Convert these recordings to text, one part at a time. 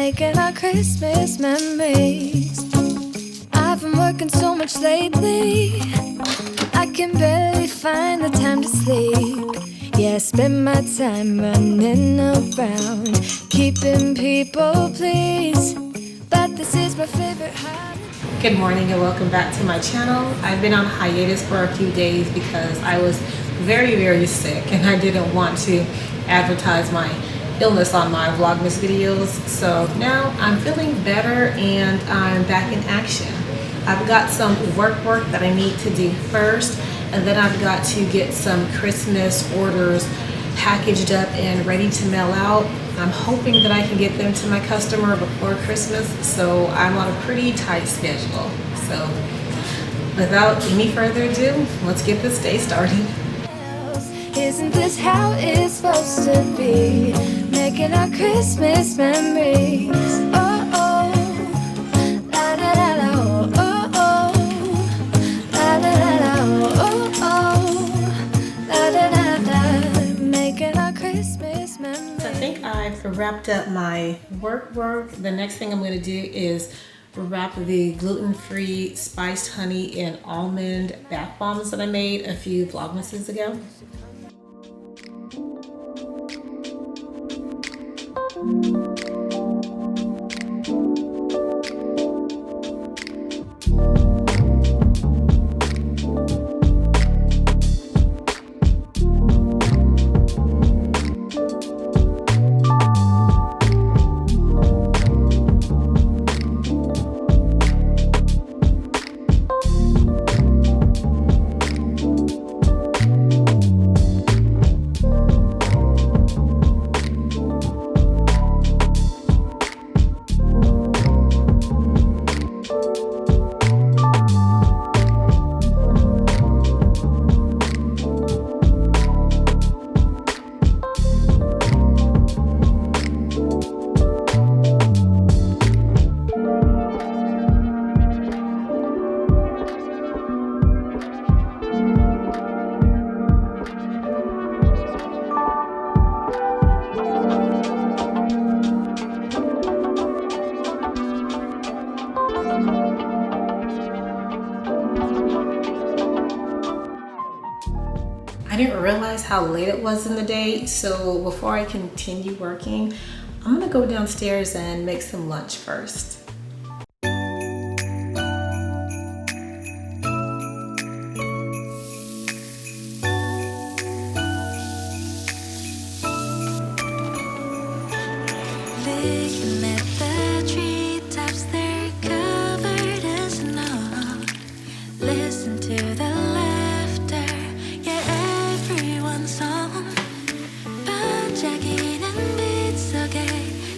making our Christmas memories. I've been working so much lately, I can barely find the time to sleep. Yeah, I spend my time running around, keeping people pleased. But this is my favorite holiday. Good morning and welcome back to my channel. I've been on hiatus for a few days because I was very sick and I didn't want to advertise my illness on my Vlogmas videos. So now I'm feeling better and I'm back in action. I've got some work that I need to do first, and then I've got to get some Christmas orders packaged up and ready to mail out. I'm hoping that I can get them to my customer before Christmas, so I'm on a pretty tight schedule. So without any further ado, let's get this day started. Isn't this how it's supposed to be? Making our Christmas memories. Oh, oh, la da da da, oh, oh, la da da da, oh, oh, la da da da. Making our Christmas memories. So I think I've wrapped up my work. The next thing I'm going to do is wrap the gluten-free spiced honey and almond bath bombs that I made a few Vlogmases ago. I didn't realize how late it was in the day, so before I continue working, I'm gonna go downstairs and make some lunch first. Looking at the treetops, they're covered in snow. Listen to the laughter, yeah, everyone's home. 반짝이는 빛 속에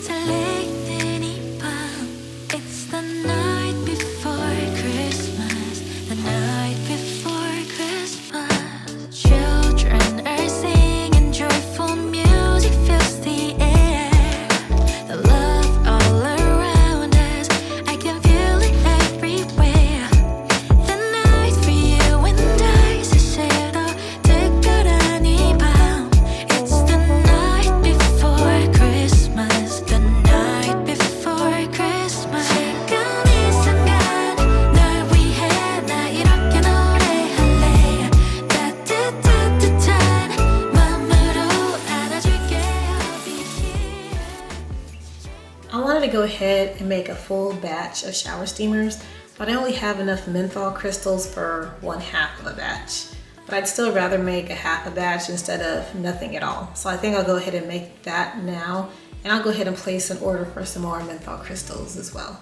설레이는 이 밤. It's the night before Christmas, the night before Christmas. Children are singing, joyful music fills the air. The love all around us, I can feel it everywhere. The night for you and I, 사실도 특별한 이 밤. It's the night before Christmas, the night before Christmas. 지금 이 순간 널 위해 나 이렇게 노래할래. 따뜻한 마음으로 안아줄게. I'll be here. I wanted to go ahead and make a full batch of shower steamers, but I only have enough menthol crystals for 1/2 of a batch. But I'd still rather make a half a batch instead of nothing at all. So I think I'll go ahead and make that now, and I'll go ahead and place an order for some more menthol crystals as well.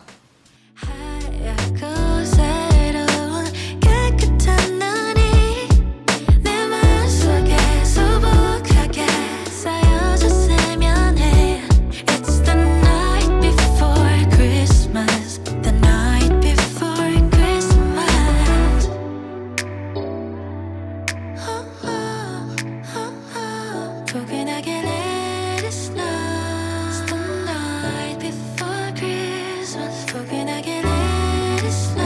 하얗고 새로운 깨끗한 눈이 내 마음속에 수북하게 쌓여졌으면 해. It's the night before Christmas, the night before Christmas. 포근하게 let it snow. It's the night before Christmas. 포근하게 let it snow.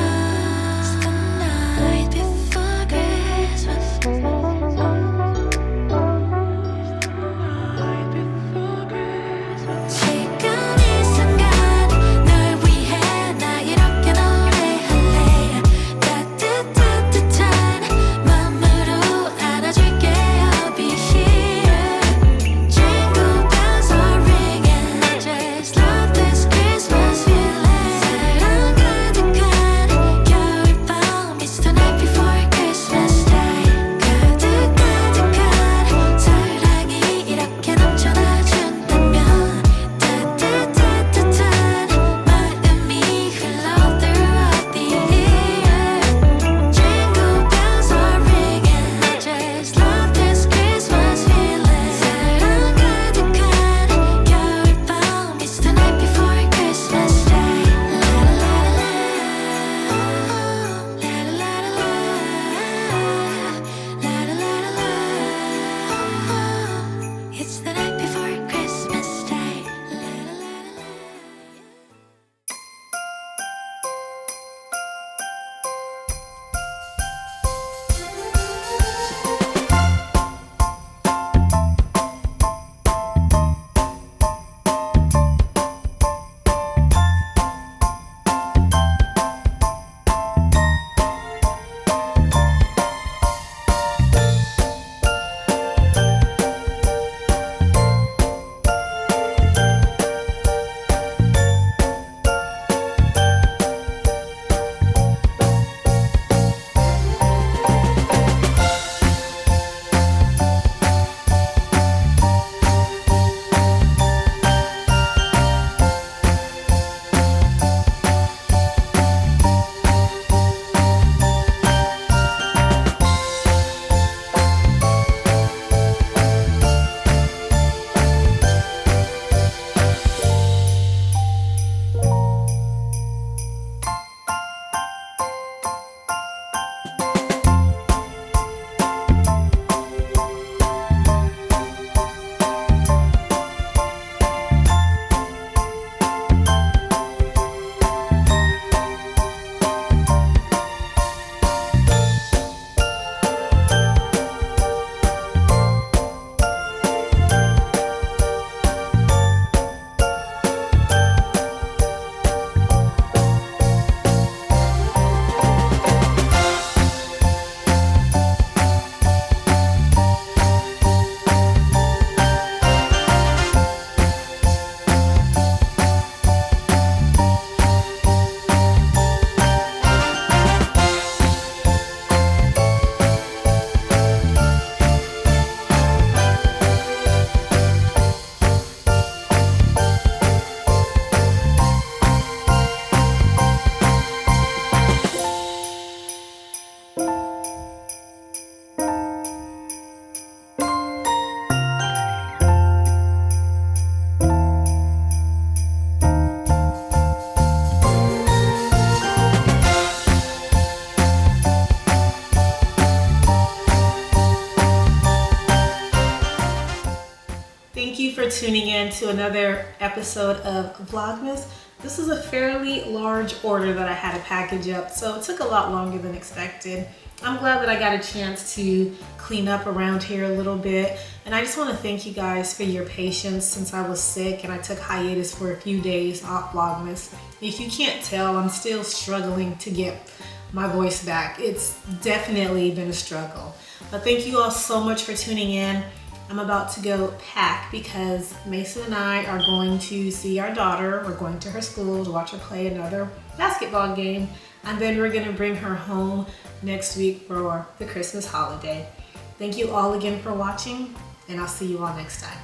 Thank you for tuning in to another episode of Vlogmas. This is a fairly large order that I had to package up, so it took a lot longer than expected. I'm glad that I got a chance to clean up around here a little bit, and I just want to thank you guys for your patience since I was sick and I took hiatus for a few days off Vlogmas. If you can't tell, I'm still struggling to get my voice back. It's definitely been a struggle. But thank you all so much for tuning in. I'm about to go pack because Mason and I are going to see our daughter. We're going to her school to watch her play another basketball game, and then we're gonna bring her home next week for the Christmas holiday. Thank you all again for watching, and I'll see you all next time.